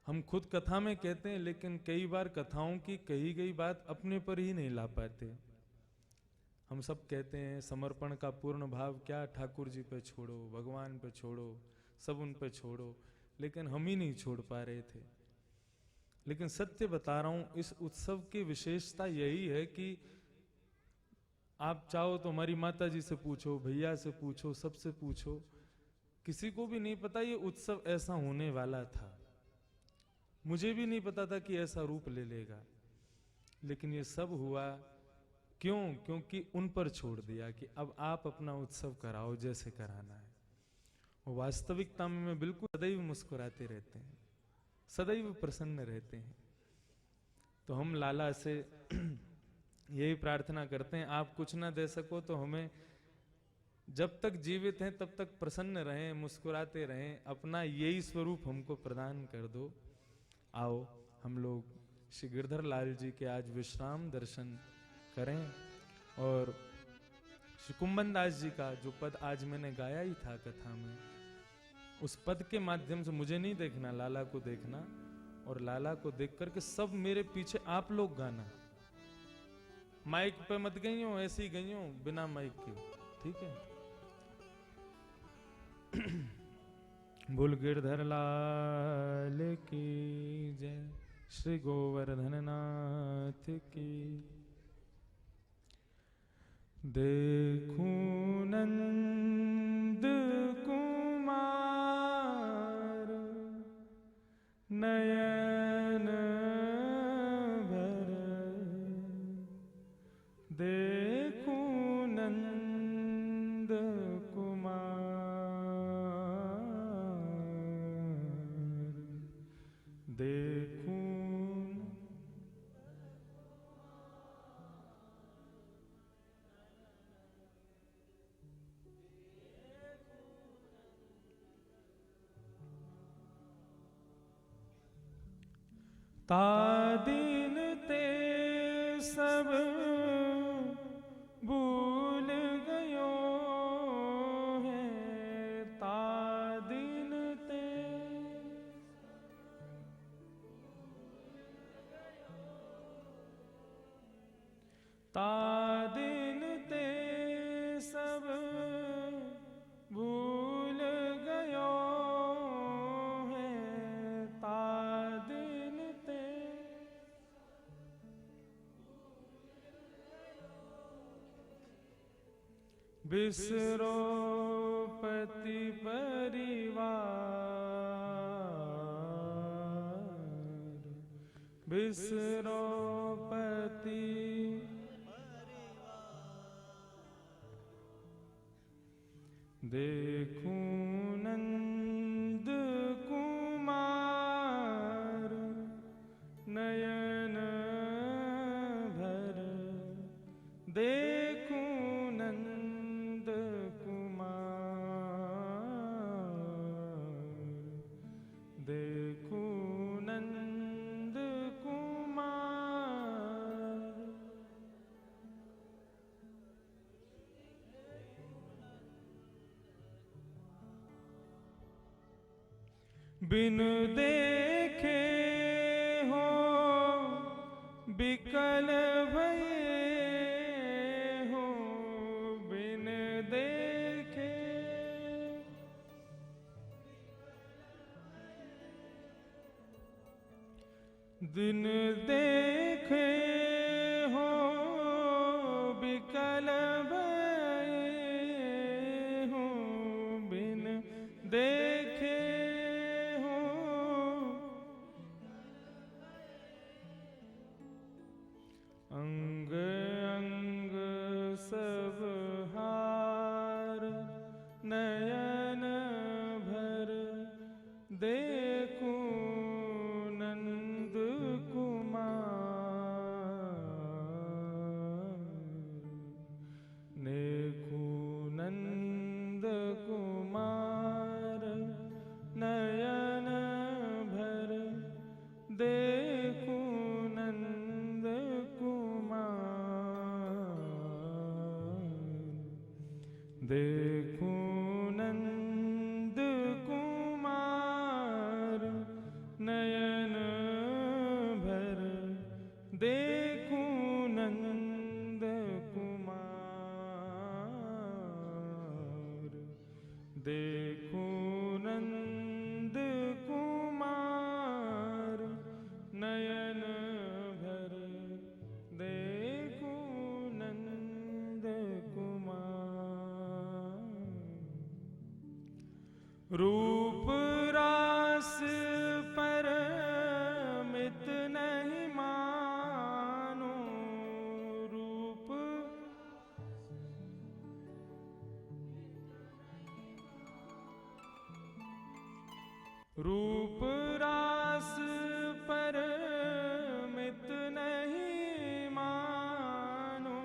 हम खुद कथा में कहते हैं, लेकिन कई बार कथाओं की कही गई बात अपने पर ही नहीं ला पाते। हम सब कहते हैं समर्पण का पूर्ण भाव क्या, ठाकुर जी पे छोड़ो, भगवान पे छोड़ो, सब उन पे छोड़ो, लेकिन हम ही नहीं छोड़ पा रहे थे। लेकिन सत्य बता रहा हूं, इस उत्सव की विशेषता यही है कि आप चाहो तो हमारी माता जी से पूछो, भैया से पूछो, सबसे पूछो, किसी को भी नहीं पता ये उत्सव ऐसा होने वाला था। मुझे भी नहीं पता था कि ऐसा रूप ले लेगा, लेकिन ये सब हुआ क्यों? क्योंकि उन पर छोड़ दिया कि अब आप अपना उत्सव कराओ जैसे कराना है। और वास्तविकता में मैं बिल्कुल सदैव मुस्कुराते रहते हैं, सदैव प्रसन्न रहते हैं। तो हम लाला से यही प्रार्थना करते हैं, आप कुछ ना दे सको तो हमें जब तक जीवित हैं तब तक प्रसन्न रहें, मुस्कुराते रहें, अपना यही स्वरूप हमको प्रदान कर दो। आओ हम लोग श्री गिरधर लाल जी के आज विश्राम दर्शन करें। और श्री कुंभन दास जी का जो पद आज मैंने गाया ही था कथा में, उस पद के माध्यम से मुझे नहीं देखना, लाला को देखना। और लाला को देख करके सब मेरे पीछे आप लोग गाना। माइक पे मत गई हो, ऐसी गई हो बिना माइक के, ठीक है? बोल गिरधर लाल की जय, श्री गोवर्धन नाथ की। देखूं नंद कुमार नयन भर, देखूं नंद कुमार, देखूं। तादिन ते सब भूल गयो है, तादिन ते तादिन ते सब भूल गयो है, तादिन ते बिसरो पति परिवार, बिसरो पति देखूं नंद कुमार नयन भर, देखूं नंद कुमार, देखूं नंद कुमार। बिन देखे हो बिकल भये हो, बिन देखे दिन देखे हो बिकल भये हो, बिन देखे हो अंग अंग सब हार नयन भर देखूं नंद कुमार, देखूं नंद कुमार नयन भर देखूं नंद कुमार, देखूं नंद कुमार नयन भर देखूं नंद कुमार, देखूं नंद कुमार नयन भर देखूं नंद कुमार। रूप रास पर मित नहीं मानो, रूप रूप रास पर मित नहीं मानो,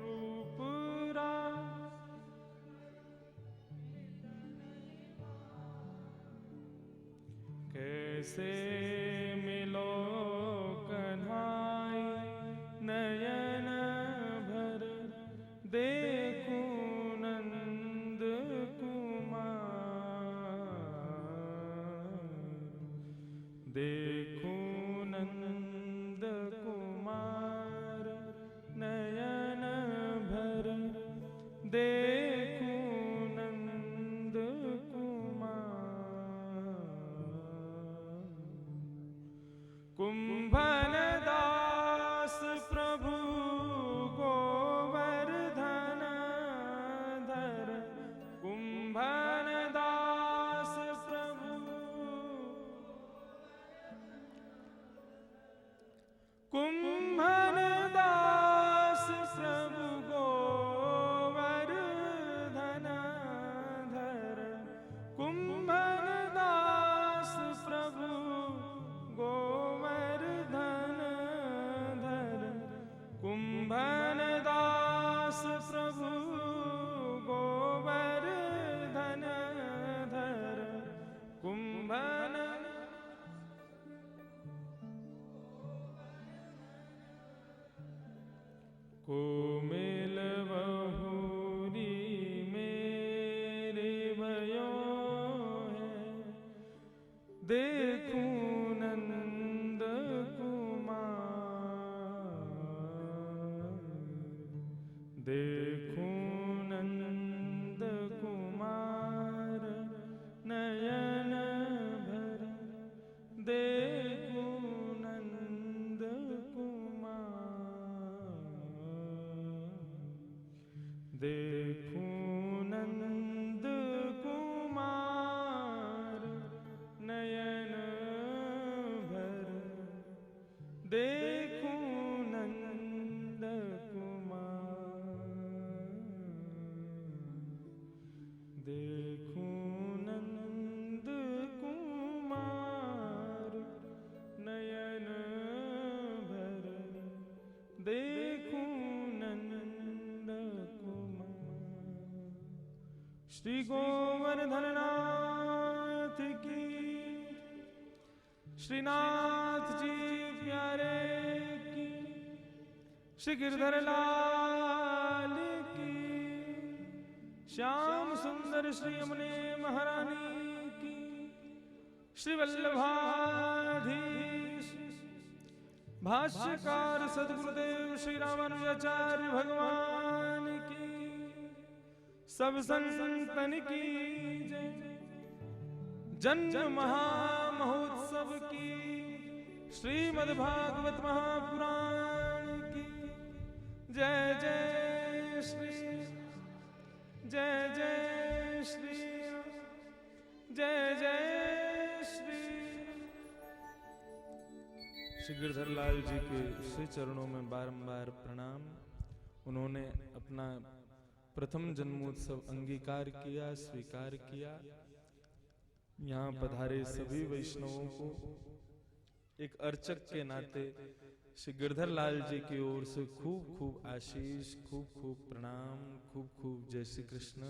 रूप रास कैसे मिलो कन्हाई नयन भर देखूं नंद कुमार, देखूं नंद कुमार नयन भर देखूं नंद कुमार। कुंभन दास प्रभु गोवर्धन धर, कुंभन दास प्रभु कुंभन दास प्रभु गोवर्धन धर, कुंभन दास प्रभु गोवर्धन धर, कुंभन दास प्रभु गोवर्धन धर, कुंभन को मिलवहुरी मेरे भयो है, देखूं नंद कुमार, देखूं नंद कुमार नयन भर देखूं नंद कुमार, देखूं नंद कुमार नयन भर देखूं नंद कुमार, देखूं नंद कुमार नयन भर देखूं नंद कुमार। श्री गोवर्धन नाथ की, श्रीनाथ जी प्यारे की, श्री गिरधर लाल की, श्याम सुंदर श्री यमुने महारानी की, श्री वल्लभाधीश भाष्यकार सद्गुरुदेव श्री रामानुजाचार्य भगवान की, सब संतन की जय। जन्म महामहोत्सव की, श्रीमद्भागवत महापुराण की जय जय श्री, जय जय श्री, जय जय श्री। श्री गिरधर लाल जी के श्री चरणों में बारंबार प्रणाम। उन्होंने अपना प्रथम जन्मोत्सव अंगीकार किया, स्वीकार किया। यहाँ पधारे सभी वैष्णवों को एक अर्चक के नाते श्री गिरधर लाल जी की ओर से खूब खूब आशीष, खूब खूब प्रणाम, खूब खूब जय श्री कृष्ण।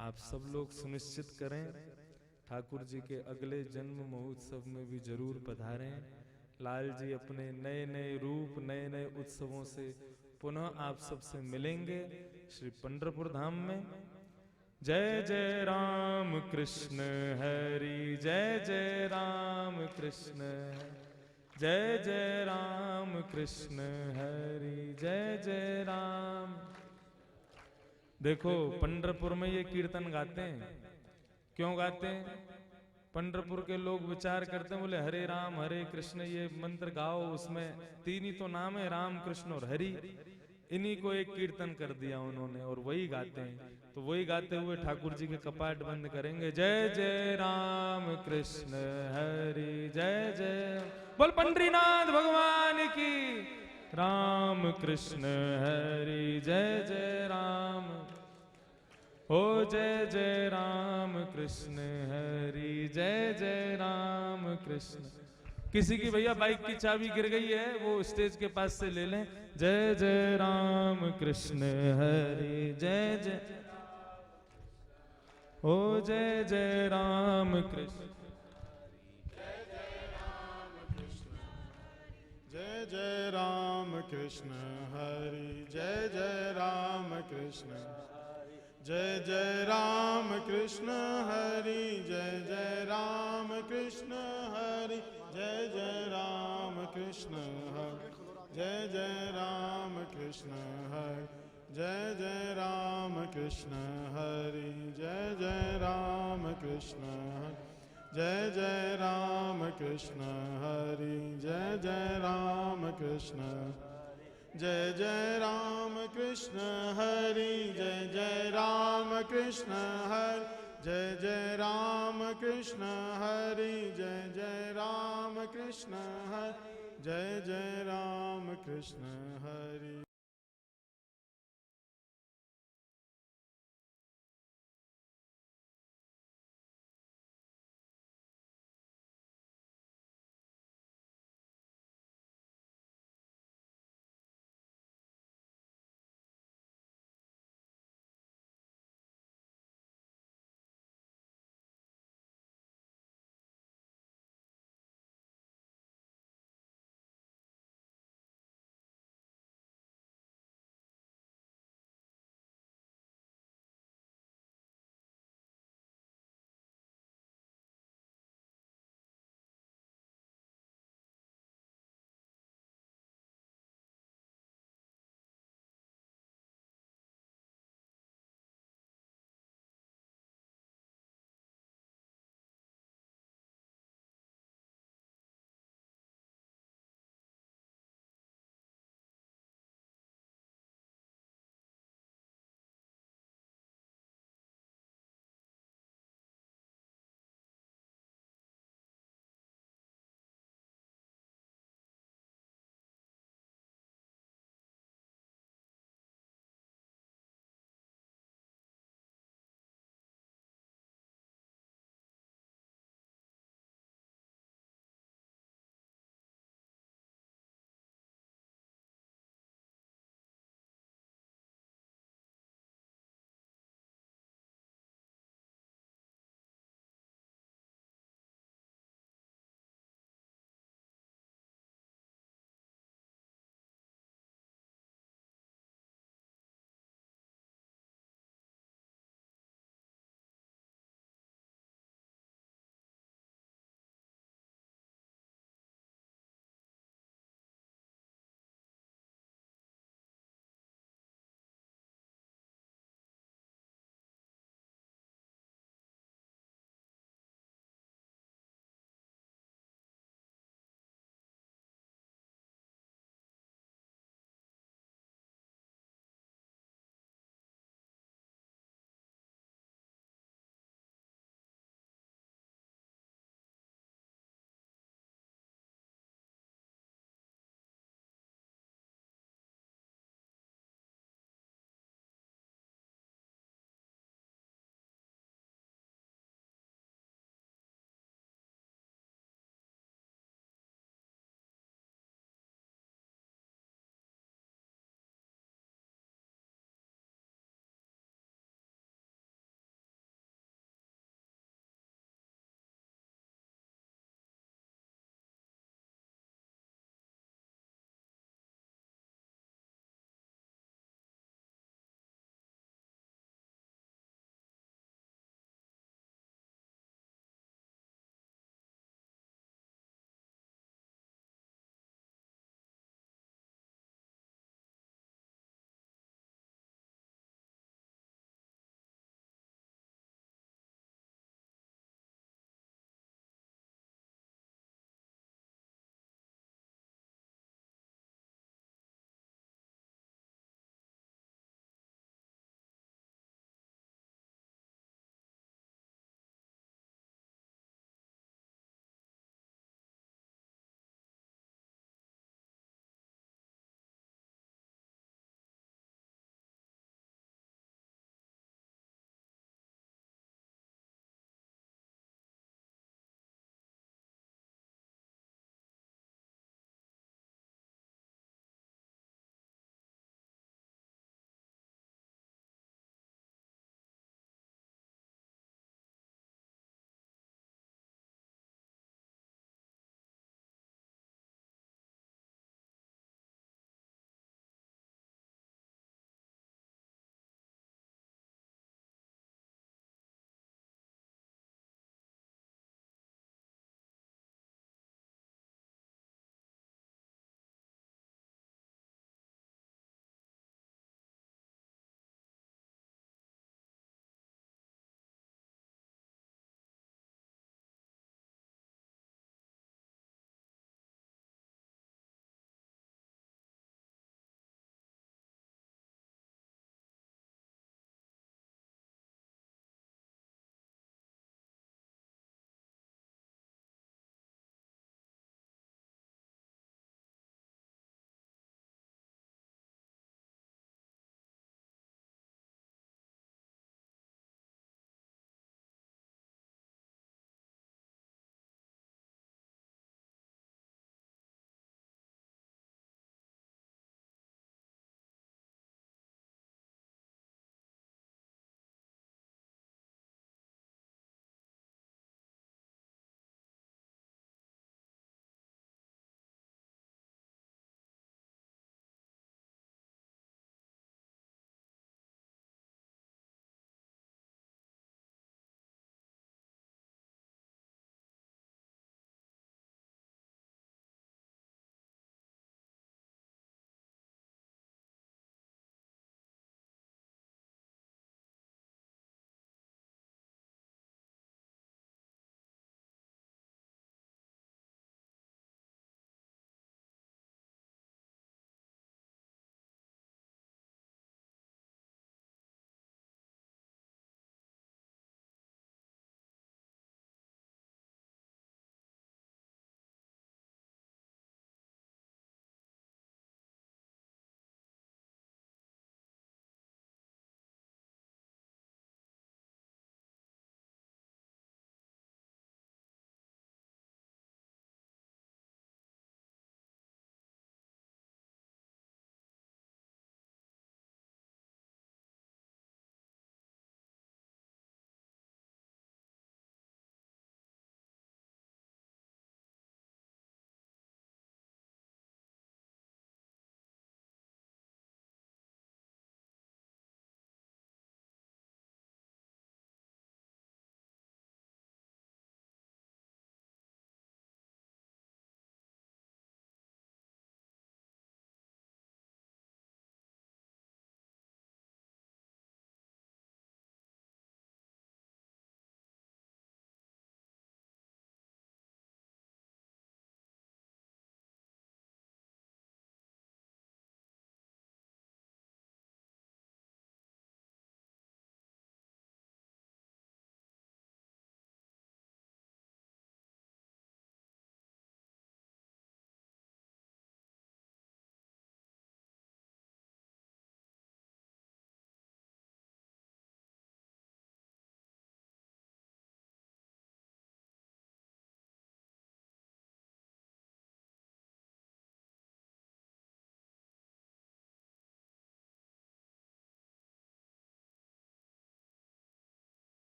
आप सब लोग सुनिश्चित करें ठाकुर जी के अगले जन्म महोत्सव में भी जरूर पधारें। लाल जी अपने नए नए रूप, नए नए उत्सवों से पुनः आप सबसे मिलेंगे श्री पंढरपुर धाम में। जय जय राम कृष्ण हरि, जय जय राम कृष्ण, जय जय राम कृष्ण हरि, जय जय राम। देखो पंढरपुर में ये कीर्तन गाते हैं, क्यों गाते हैं? पंढरपुर के लोग विचार करते हैं, बोले हरे कृष्ण ये मंत्र गाओ, उसमें तीन ही तो नाम है, राम कृष्ण और हरि। इन्हीं को एक कीर्तन कर दिया उन्होंने और वही गाते हैं। तो वही गाते हुए ठाकुर जी के कपाट बंद करेंगे। जय जय राम कृष्ण हरि, जय जय बोल पंडरीनाथ भगवान की। राम कृष्ण हरि, जय जय राम। हो जय जय राम कृष्ण हरि, जय जय राम कृष्ण। किसी की भैया बाइक की चाबी गिर गई है, वो स्टेज के पास से ले लें। जय जय राम कृष्ण हरि, जय जय, ओ जय जय राम कृष्ण, जय जय राम कृष्ण हरि, जय जय राम कृष्ण, जय जय राम कृष्ण हरि, जय जय राम कृष्ण हरि, जय जय राम कृष्ण हरि, जय जय राम कृष्ण हरि, जय जय राम कृष्ण हरि, जय जय राम कृष्ण हरि, जय जय राम कृष्ण हरि, जय जय राम कृष्ण, जय जय राम कृष्ण हरि, जय जय राम कृष्ण हरि, जय जय राम कृष्ण हरि, जय जय राम कृष्ण हरि, जय जय राम कृष्ण हरि।